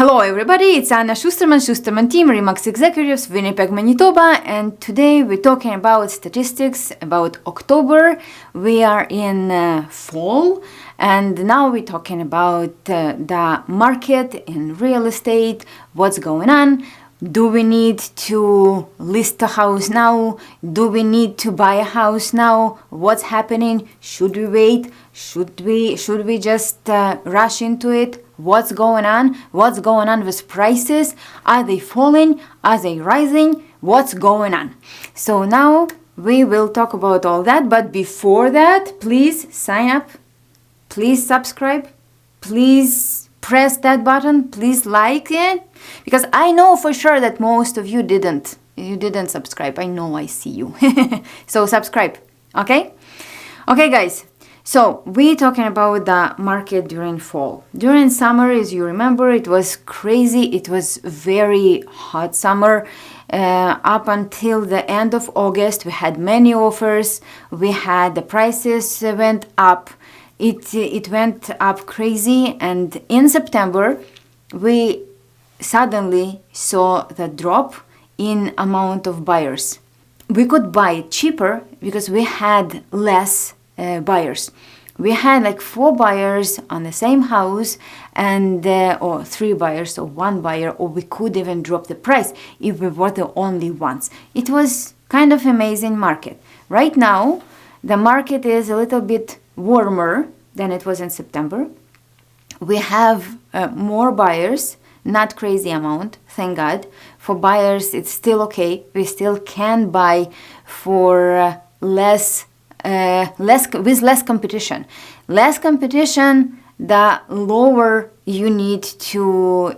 Hello everybody, it's Anna Schusterman team, Remax Executives, Winnipeg, Manitoba, and today we're talking about statistics about October. We are in fall, and now we're talking about the market in real estate, what's going on. Do we need to list a house now? Do we need to buy a house now? What's happening? Should we wait? Should we just rush into it? What's going on? What's going on with prices? Are they falling? Are they rising? What's going on? So now we will talk about all that, but before that, please sign up, please subscribe, please press that button, please like it, because I know for sure that most of you didn't subscribe. I know, I see you. So subscribe, okay? Okay guys, so we're talking about the market during fall. During summer, as you remember, it was crazy. It was very hot summer. Up until the end of August, we had many offers. We had the prices went up. It went up crazy, and in September, we suddenly saw the drop in amount of buyers. We could buy it cheaper because we had less buyers. We had like 4 buyers on the same house, and or 3 buyers or 1 buyer, or we could even drop the price if we were the only ones. It was kind of amazing market. Right now, the market is a little bit warmer than it was in September. We have more buyers, not crazy amount, thank God. For buyers, it's still okay. We still can buy for less competition. Less competition, the lower you need to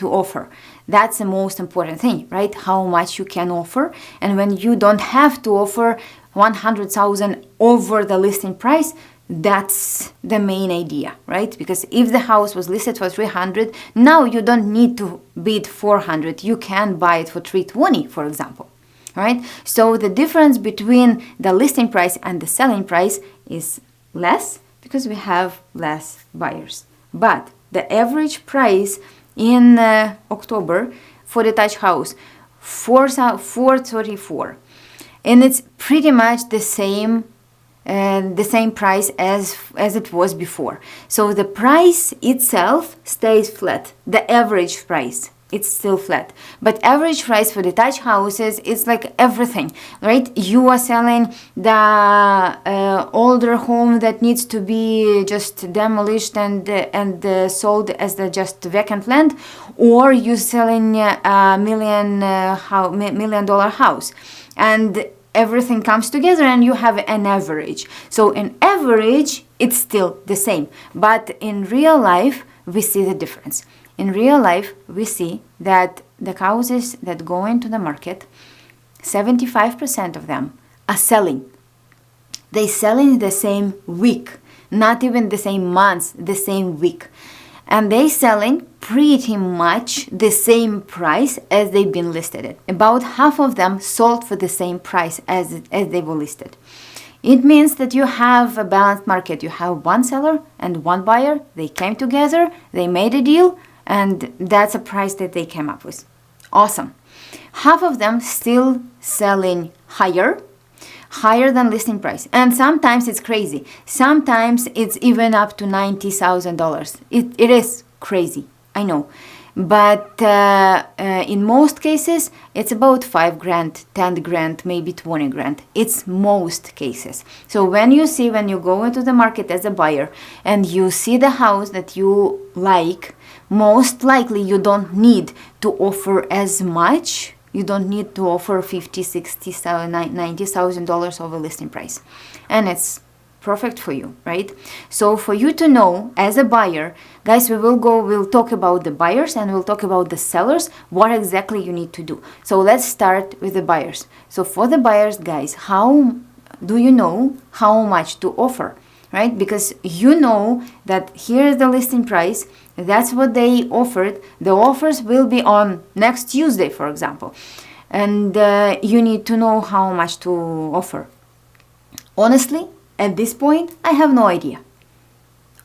offer. That's the most important thing, right? How much you can offer. And when you don't have to offer 100,000 over the listing price, that's the main idea, right? Because if the house was listed for 300, now you don't need to bid 400. You can buy it for 320, for example. Right? So the difference between the listing price and the selling price is less because we have less buyers. But the average price in October for detached house, 434, and it's pretty much the same price as it was before. So the price itself stays flat. The average price, it's still flat. But average price for detached houses, it's like everything, right? You are selling the older home that needs to be just demolished and sold as the just vacant land, or you selling a $1 million house, and everything comes together and you have an average. So in average, it's still the same. But in real life, we see the difference. In real life, we see that the houses that go into the market, 75% of them are selling. They sell in the same week, not even the same month, the same week. And they selling pretty much the same price as they've been listed at. About half of them sold for the same price as they were listed. It means that you have a balanced market. You have one seller and one buyer. They came together, they made a deal, and that's a price that they came up with. Awesome. Half of them still selling higher than listing price. And sometimes it's crazy. Sometimes it's even up to $90,000. It is crazy, I know. But in most cases, it's about $5,000, $10,000, maybe $20,000. It's most cases. So when you go into the market as a buyer and you see the house that you like, most likely you don't need to offer as much. You don't need to offer $50,000, $60,000, $90,000 over listing price. And it's perfect for you, right? So for you to know as a buyer, guys, we'll talk about the buyers and we'll talk about the sellers, what exactly you need to do. So let's start with the buyers. So for the buyers, guys, how do you know how much to offer, right? Because you know that here's the listing price, that's what they offered. The offers will be on next Tuesday, for example. And you need to know how much to offer. Honestly, at this point, I have no idea.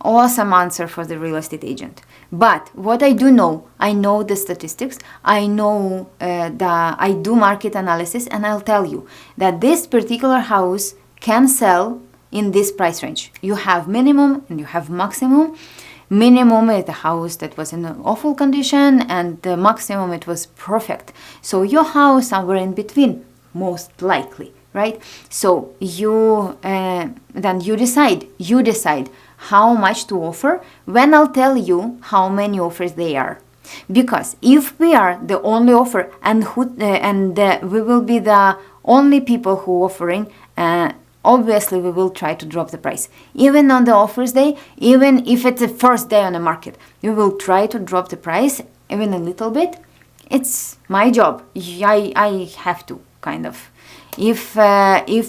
Awesome answer for the real estate agent. But what I do know, I know the statistics, I know I do market analysis, and I'll tell you that this particular house can sell in this price range. You have minimum and you have maximum. Minimum is the house that was in an awful condition, and the maximum it was perfect. So your house somewhere in between, most likely, right? So then you decide how much to offer when I'll tell you how many offers they are. Because if we are the only offer and we will be the only people who offering, obviously we will try to drop the price. Even on the offers day, even if it's the first day on the market, we will try to drop the price even a little bit. It's my job. I have to, kind of. If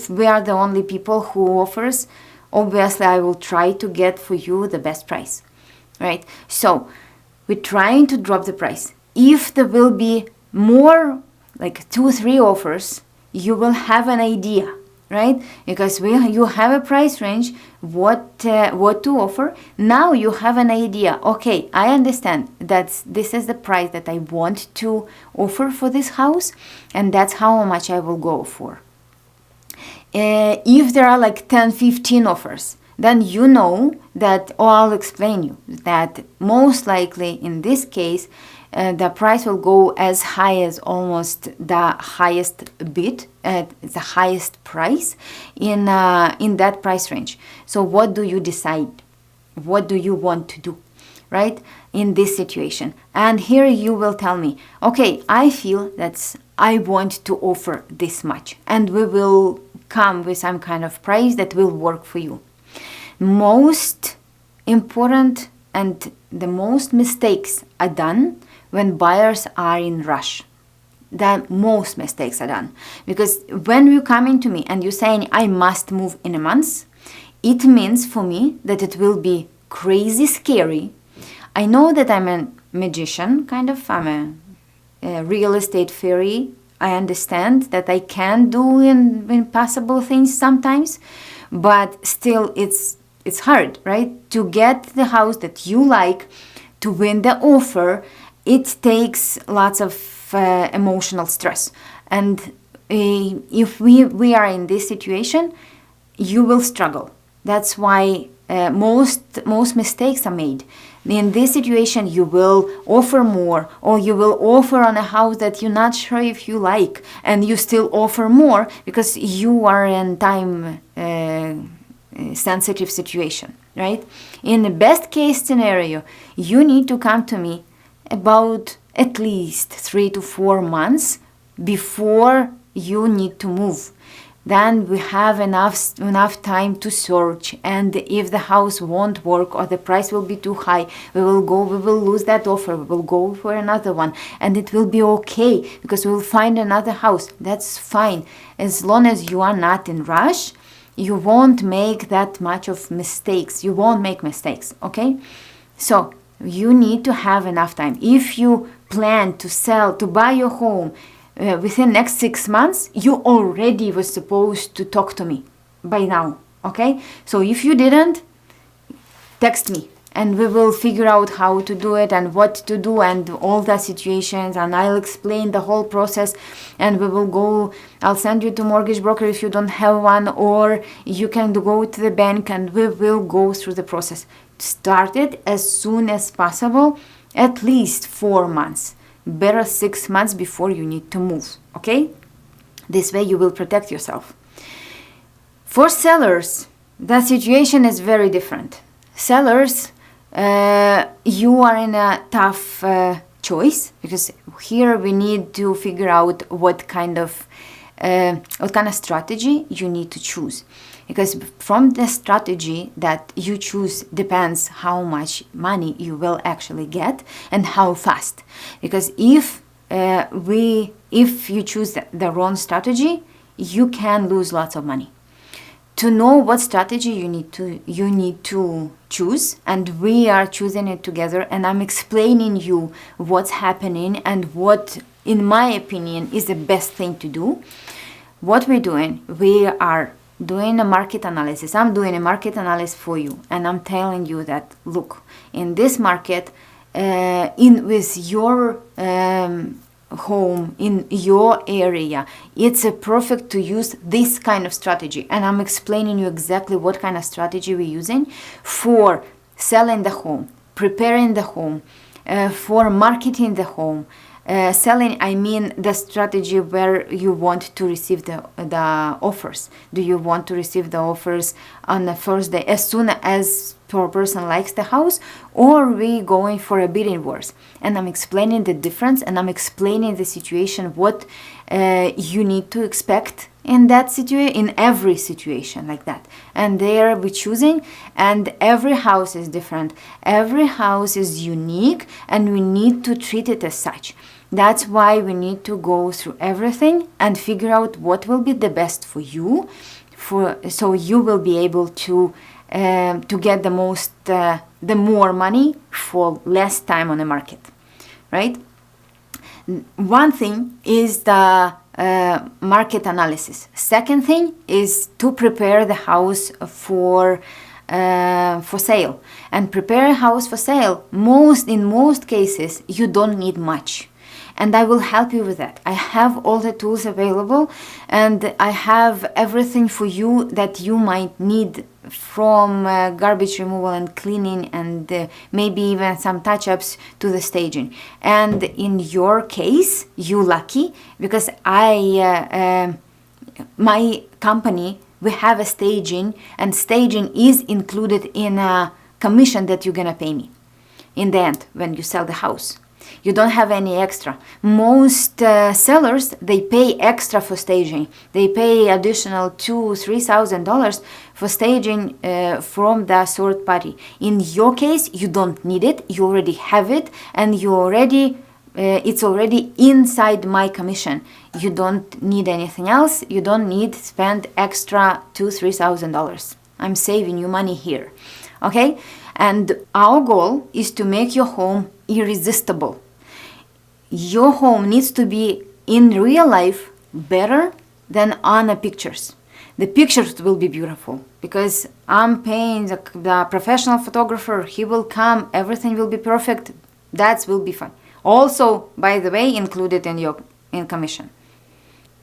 we are the only people who offers, obviously I will try to get for you the best price, right? So we're trying to drop the price. If there will be more, like 2-3 offers, you will have an idea, right? Because you have a price range, what to offer. Now you have an idea. Okay, I understand that this is the price that I want to offer for this house, and that's how much I will go for. If there are like 10-15 offers, then you know that, or I'll explain you that most likely in this case the price will go as high as almost the highest bid, the highest price in that price range. So what do you decide? What do you want to do, right, in this situation? And here you will tell me, okay, I feel that I want to offer this much, and we will come with some kind of price that will work for you. Most important and the most mistakes are done when buyers are in rush. The most mistakes are done because when you come into me and you're saying I must move in a month, it means for me that it will be crazy scary. I know that I'm a magician, kind of. I'm a real estate fairy. I understand that I can do impossible things sometimes, but still it's hard, right? To get the house that you like, to win the offer, it takes lots of emotional stress. And if we are in this situation, you will struggle. That's why most mistakes are made. In this situation, you will offer more, or you will offer on a house that you're not sure if you like, and you still offer more because you are in time sensitive situation, right? In the best case scenario, you need to come to me about at least 3 to 4 months before you need to move. Then we have enough time to search, and if the house won't work or the price will be too high, we will lose that offer, we will go for another one, and it will be okay because we will find another house. That's fine. As long as you are not in rush, you won't make that much of mistakes. You won't make mistakes, okay? So you need to have enough time. If you plan to buy your home within next 6 months, you already was supposed to talk to me by now, okay? So if you didn't, text me and we will figure out how to do it and what to do and all the situations, and I'll explain the whole process, and I'll send you to mortgage broker if you don't have one, or you can go to the bank and we will go through the process. Start it as soon as possible, at least 4 months. Better 6 months before you need to move, okay? This way you will protect yourself. For sellers, the situation is very different. Sellers, you are in a tough choice because here we need to figure out what kind of strategy you need to choose. Because from the strategy that you choose depends how much money you will actually get and how fast. Because if you choose the wrong strategy, you can lose lots of money. To know what strategy you need to choose, and we are choosing it together, and I'm explaining you what's happening and what, in my opinion, is the best thing to do. What we're doing, we are doing a market analysis. I'm doing a market analysis for you, and I'm telling you that, look, in this market, with your home in your area, it's perfect to use this kind of strategy. And I'm explaining you exactly what kind of strategy we're using for selling the home, preparing the home, for marketing the home. Selling, I mean the strategy where you want to receive the offers. Do you want to receive the offers on the first day as soon as per person likes the house, or we going for a bidding wars? And I'm explaining the difference, and I'm explaining the situation, what you need to expect in that situation, in every situation like that. And there we're choosing, and every house is different. Every house is unique, and we need to treat it as such. That's why we need to go through everything and figure out what will be the best for you, so you will be able to get the more money for less time on the market, right? One thing is the market analysis. Second thing is to prepare the house for sale. And prepare a house for sale, in most cases, you don't need much. And I will help you with that. I have all the tools available, and I have everything for you that you might need, from garbage removal and cleaning, and maybe even some touch-ups to the staging. And in your case, you lucky, because my company, we have a staging, and staging is included in a commission that you're gonna pay me in the end when you sell the house. You don't have any extra. Most sellers, they pay extra for staging. They pay additional $2,000-$3,000 for staging from the third party. In your case, you don't need it. You already have it, and it's already inside my commission. You don't need anything else. You don't need to spend extra $2,000-$3,000. I'm saving you money here, okay? And our goal is to make your home irresistible. Your home needs to be in real life better than on the pictures. The pictures will be beautiful because I'm paying the professional photographer. He will come, everything will be perfect. That will be fun. Also, by the way, included in commission.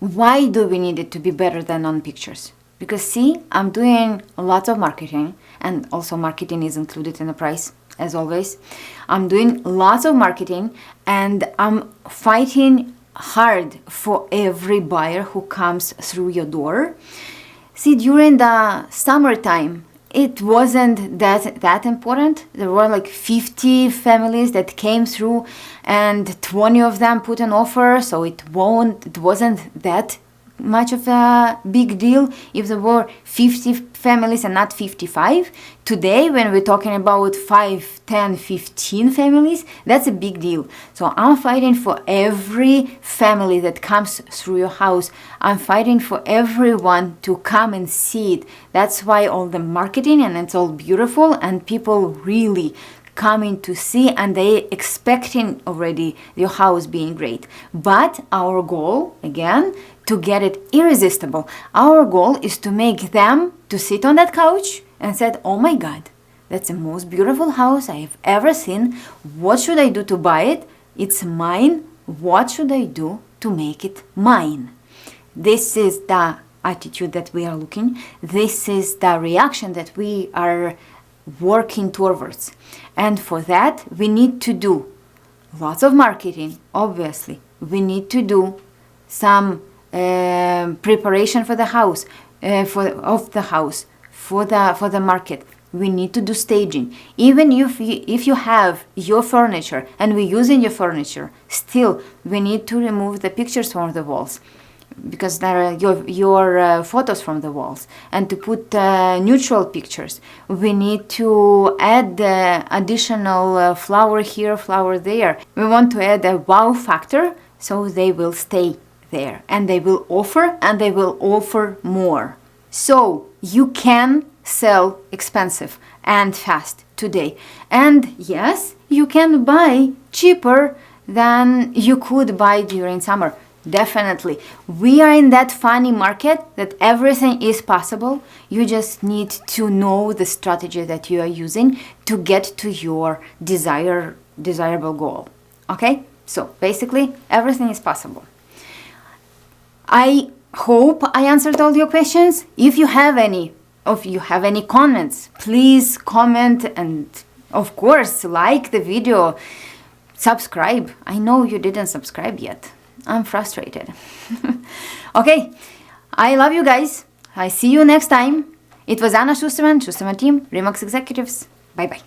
Why do we need it to be better than on pictures? Because see, I'm doing lots of marketing, and also marketing is included in the price, as always. I'm doing lots of marketing, and I'm fighting hard for every buyer who comes through your door. See, during the summertime, it wasn't that important. There were like 50 families that came through, and 20 of them put an offer, so it wasn't that much of a big deal if there were 50 families and not 55. Today, when we're talking about 5, 10, 15 families, that's a big deal. So I'm fighting for every family that comes through your house. I'm fighting for everyone to come and see it. That's why all the marketing, and it's all beautiful, and people really coming to see, and they expecting already your house being great. But our goal, again, to get it irresistible. Our goal is to make them to sit on that couch and said, oh my God, that's the most beautiful house I have ever seen. What should I do to buy it? It's mine. What should I do to make it mine? This is the attitude that we are looking. This is the reaction that we are working towards. And for that, we need to do lots of marketing, obviously. We need to do some preparation for the house, for the market. We need to do staging. Even if you have your furniture and we're using your furniture, still we need to remove the pictures from the walls, because there are your photos from the walls, and to put neutral pictures. We need to add additional flower here, flower there. We want to add a wow factor, so they will stay there, and they will offer more. So you can sell expensive and fast today. And yes, you can buy cheaper than you could buy during summer. Definitely. We are in that funny market that everything is possible. You just need to know the strategy that you are using to get to your desirable goal. Okay? So basically, everything is possible. I hope I answered all your questions. If you have any comments, please comment, and of course, like the video, subscribe. I know you didn't subscribe yet. I'm frustrated. Okay, I love you guys. I see you next time. It was Anna Schusterman, Schusterman team, Remax Executives. Bye bye.